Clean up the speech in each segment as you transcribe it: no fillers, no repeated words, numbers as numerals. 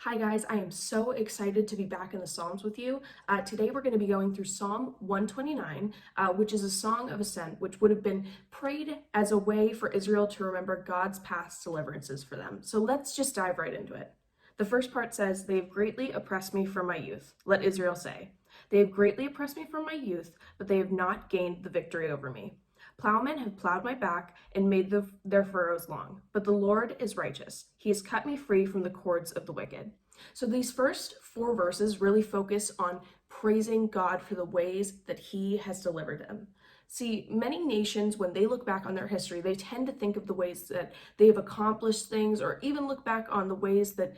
Hi guys, I am so excited to be back in the Psalms with you. Today we're going to be going through Psalm 129, which is a song of ascent, which would have been prayed as a way for Israel to remember God's past deliverances for them. So let's just dive right into it. The first part says, "They have greatly oppressed me from my youth. Let Israel say, they have greatly oppressed me from my youth, but they have not gained the victory over me. Plowmen have plowed my back and made their furrows long, but the Lord is righteous. He has cut me free from the cords of the wicked." So these first four verses really focus on praising God for the ways that he has delivered them. See, many nations, when they look back on their history, they tend to think of the ways that they have accomplished things, or even look back on the ways that,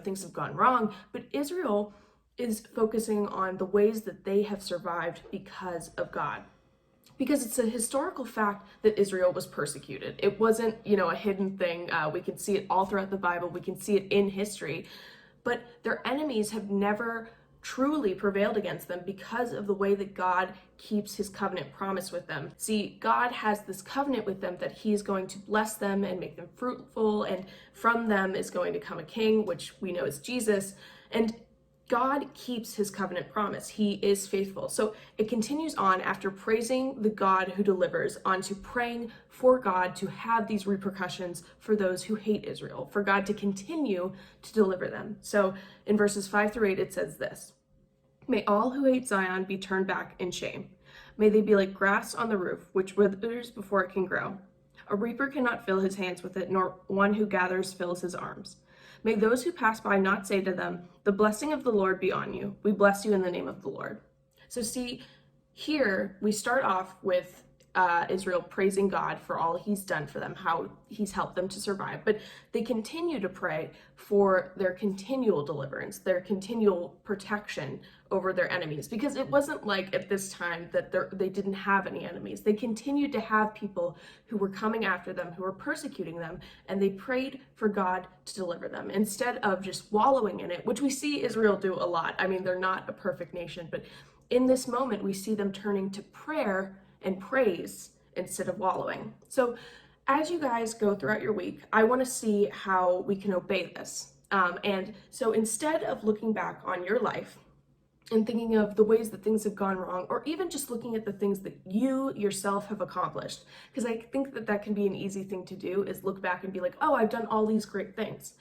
things have gone wrong. But Israel is focusing on the ways that they have survived because of God, because it's a historical fact that Israel was persecuted. It wasn't, a hidden thing. We can see it all throughout the Bible. We can see it in history. But their enemies have never truly prevailed against them because of the way that God keeps his covenant promise with them. See, God has this covenant with them that he is going to bless them and make them fruitful, and from them is going to come a king, which we know is Jesus. And God keeps his covenant promise. He is faithful. So it continues on after praising the God who delivers, onto praying for God to have these repercussions for those who hate Israel, for God to continue to deliver them. So in verses 5-8, it says this: "May all who hate Zion be turned back in shame. May they be like grass on the roof, which withers before it can grow. A reaper cannot fill his hands with it, nor one who gathers fills his arms. May those who pass by not say to them, 'The blessing of the Lord be on you. We bless you in the name of the Lord.'" So see, here we start off with Israel praising God for all he's done for them, how he's helped them to survive. But they continue to pray for their continual deliverance, their continual protection over their enemies, because it wasn't like at this time that they didn't have any enemies. They continued to have people who were coming after them, who were persecuting them, and they prayed for God to deliver them instead of just wallowing in it, which we see Israel do a lot. I mean, they're not a perfect nation, but in this moment, we see them turning to prayer and praise instead of wallowing. So as you guys go throughout your week, I want to see how we can obey this. And so instead of looking back on your life and thinking of the ways that things have gone wrong, or even just looking at the things that you yourself have accomplished, because I think that can be an easy thing to do, is look back and be like, oh, I've done all these great things.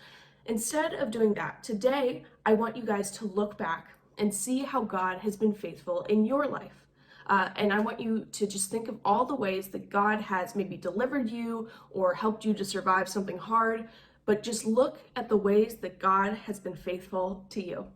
Instead of doing that, today, I want you guys to look back and see how God has been faithful in your life. And I want you to just think of all the ways that God has maybe delivered you or helped you to survive something hard, but just look at the ways that God has been faithful to you.